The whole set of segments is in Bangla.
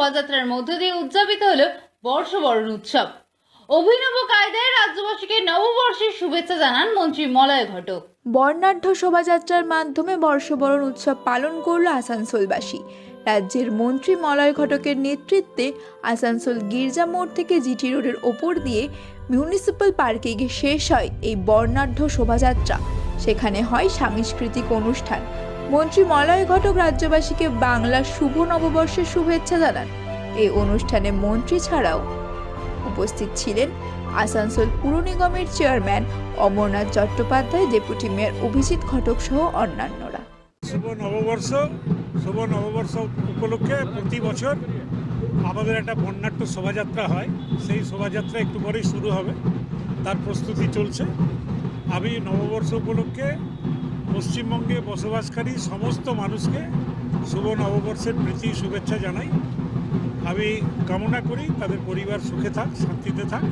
শোভাযাত্রার মধ্য দিয়ে উদযাপিত হল বর্ষবরণ উৎসব। অভিনব কায়দায় রাজ্যবাসীকে নববর্ষের শুভেচ্ছা জানান মন্ত্রী মলয় ঘটক। বর্ণাঢ্য শোভাযাত্রার মাধ্যমে বর্ষবরণ উৎসব পালন করল আসানসোলবাসী। রাজ্যের মন্ত্রী মলয় ঘটকের নেতৃত্বে আসানসোল গির্জা মোড় থেকে জিটি রোডের ওপর দিয়ে মিউনিসিপ্যাল পার্কে গিয়ে শেষ হয় এই বর্ণাঢ্য শোভাযাত্রা। সেখানে হয় সাংস্কৃতিক অনুষ্ঠান। মন্ত্রী মলয় ঘটক রাজ্যবাসীকে বাংলার শুভ নববর্ষের শুভেচ্ছা জানান। এই অনুষ্ঠানে মন্ত্রী ছাড়াও উপস্থিত ছিলেন আসানসোল পুর নিগমের chairman Amarnath Chattopadhyay, deputy mayor Abhijit Ghatak সহ অন্যান্যরা। শুভ নববর্ষ উপলক্ষে প্রতি বছর আমাদের একটা বর্ণাঢ্য শোভাযাত্রা হয়। সেই শোভাযাত্রা একটু পরেই শুরু হবে, তার প্রস্তুতি চলছে। আমি নববর্ষ উপলক্ষে পশ্চিমবঙ্গে বসবাসকারী সমস্ত মানুষকে শুভ নববর্ষের প্রীতি শুভেচ্ছা জানাই। আমি কামনা করি তাদের পরিবার সুখে থাক, শান্তিতে থাক,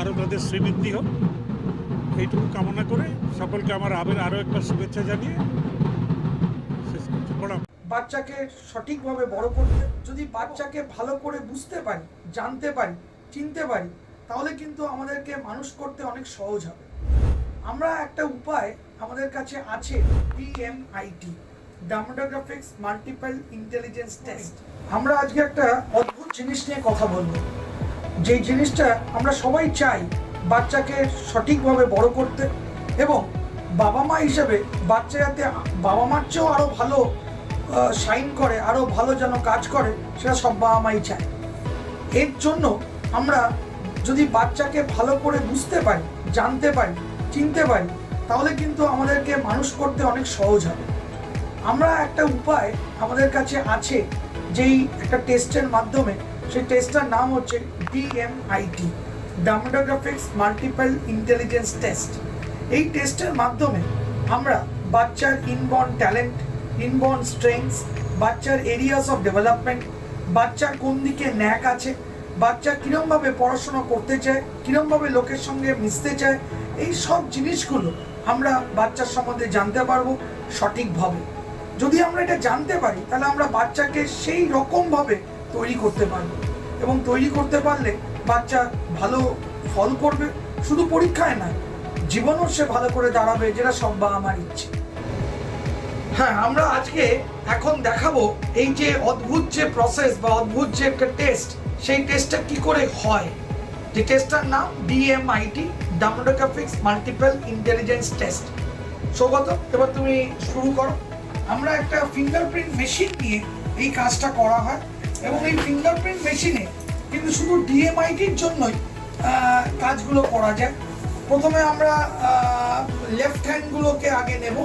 আরও তাদের শ্রীবৃদ্ধি হোক। এইটুকু কামনা করে সকলকে আমার আরও একটা শুভেচ্ছা জানিয়ে শেষ করছি। প্রণাম। বাচ্চাকে সঠিকভাবে বড় করতে, যদি বাচ্চাকে ভালো করে বুঝতে পারি, জানতে পারি, চিনতে পারি, তাহলে কিন্তু আমাদেরকে মানুষ করতে অনেক সহজ হবে। আমরা একটা উপায় আমাদের কাছে আছে, DMIT, demographics multiple intelligence test. আমরা আজকে একটা অদ্ভুত জিনিস নিয়ে কথা বলবো, যেই জিনিসটা আমরা সবাই চাই বাচ্চাকে সঠিকভাবে বড় করতে, এবং বাবা মা হিসেবে বাচ্চা যাতে বাবা মার চেয়েও আরও ভালো শাইন করে, আরও ভালো যেন কাজ করে, সেটা সব বাবা মাই চায়। এর জন্য আমরা যদি বাচ্চাকে ভালো করে বুঝতে পারি, জানতে পারি, চিনতে পারি, তাহলে কিন্তু আমাদেরকে মানুষ করতে অনেক সহজ হবে। আমরা একটা উপায় আমাদের কাছে আছে, যেই একটা টেস্টের মাধ্যমে, সেই টেস্টটার নাম হচ্ছে DMIT, demographics multiple intelligence test. এই টেস্টের মাধ্যমে আমরা বাচ্চার ইনবর্ন ট্যালেন্ট, ইনবর্ন স্ট্রেংথস, বাচ্চার এরিয়াস অফ ডেভেলপমেন্ট, বাচ্চার কোন দিকে ন্যাক আছে, বাচ্চা কীরমভাবে পড়াশোনা করতে চায়, কীরমভাবে লোকের সঙ্গে মিশতে চায়, এই সব জিনিসগুলো আমরা বাচ্চার সম্বন্ধে জানতে পারবো সঠিকভাবে। যদি আমরা এটা জানতে পারি, তাহলে আমরা বাচ্চাকে সেই রকমভাবে তৈরি করতে পারবো, এবং তৈরি করতে পারলে বাচ্চা ভালো ফল করবে, শুধু পরীক্ষায় নয়, জীবনও সে ভালো করে দাঁড়াবে, যেটা সব বাবা মার ইচ্ছে। হ্যাঁ, আমরা আজকে এখন দেখাবো এই যে অদ্ভুত যে প্রসেস বা অদ্ভুত যে একটা টেস্ট, সেই টেস্টটা কি করে হয়। যে টেস্টটার নাম DMIT, demographics multiple intelligence test. Saugata, এবার তুমি শুরু করো। আমরা একটা ফিঙ্গারপ্রিন্ট মেশিন নিয়ে এই কাজটা করা হয়, এবং এই ফিঙ্গারপ্রিন্ট মেশিনে কিন্তু শুধু DMITর জন্যই কাজগুলো করা যায়। প্রথমে আমরা লেফট হ্যান্ডগুলোকে আগে নেব,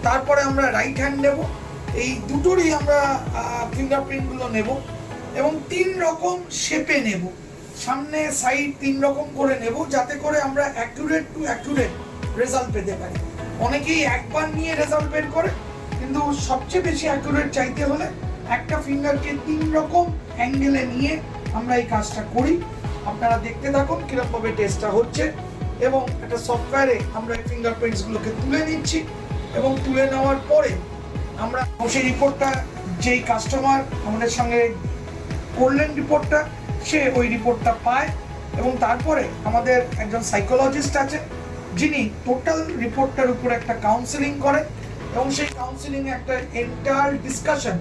তারপরে আমরা রাইট হ্যান্ড নেব। এই দুটোরই আমরা ফিঙ্গারপ্রিন্টগুলো নেব, এবং 3 রকম শেপে নেব, সামনে সাইড 3 রকম করে নেব, যাতে করে আমরা অ্যাকুরেট টু অ্যাকুরেট রেজাল্ট পেতে পারি। অনেকেই একবার নিয়ে রেজাল্ট বের করে, কিন্তু সবচেয়ে বেশি অ্যাকুরেট চাইতে হলে একটা ফিঙ্গারকে 3 রকম অ্যাঙ্গেলে নিয়ে আমরা এই কাজটা করি। আপনারা দেখতে থাকুন কীরকমভাবে টেস্টটা হচ্ছে, এবং একটা সফটওয়্যারে আমরা এই ফিঙ্গারপ্রিন্টসগুলোকে তুলে নিচ্ছি, এবং তুলে নেওয়ার পরে আমরা সেই রিপোর্টটা, যেই কাস্টমার আমাদের সঙ্গে করলেন রিপোর্টটা, সে ওই রিপোর্টটা পায়, এবং তারপরে আমাদের একজন সাইকোলজিস্ট আছে, যিনি টোটাল রিপোর্টটার উপর একটা কাউন্সেলিং করেন, এবং সেই কাউন্সেলিংয়ে একটা entire discussion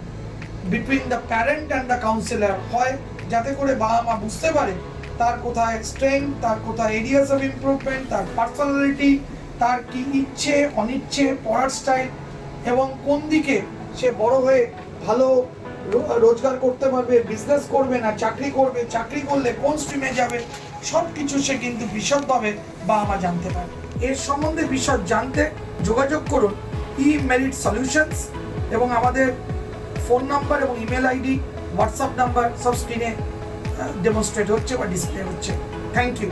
between the parent and the councillor হয়, যাতে করে বাবা মা বুঝতে পারে তার কোথায় স্ট্রেংথ, তার কোথায় এরিয়াস অফ ইমপ্রুভমেন্ট, তার পার্সোনালিটি, তার কি ইচ্ছে অনিচ্ছে, পড়ার স্টাইল, এবং কোন দিকে সে বড় হয়ে ভালো রোজগার করতে পারবে, বিজনেস করবে না চাকরি করবে, চাকরি করলে কোন স্ট্রিমে যাবে, সব কিছু সে কিন্তু বিশদভাবে বাবা মা জানতে পারে। এর সম্বন্ধে বিশদ জানতে যোগাযোগ করুন eMerit Solutions, এবং আমাদের ফোন নাম্বার এবং ইমেল আইডি, হোয়াটসঅ্যাপ নাম্বার সব স্ক্রিনে ডেমনস্ট্রেট হচ্ছে বা ডিসপ্লে হচ্ছে। Thank you.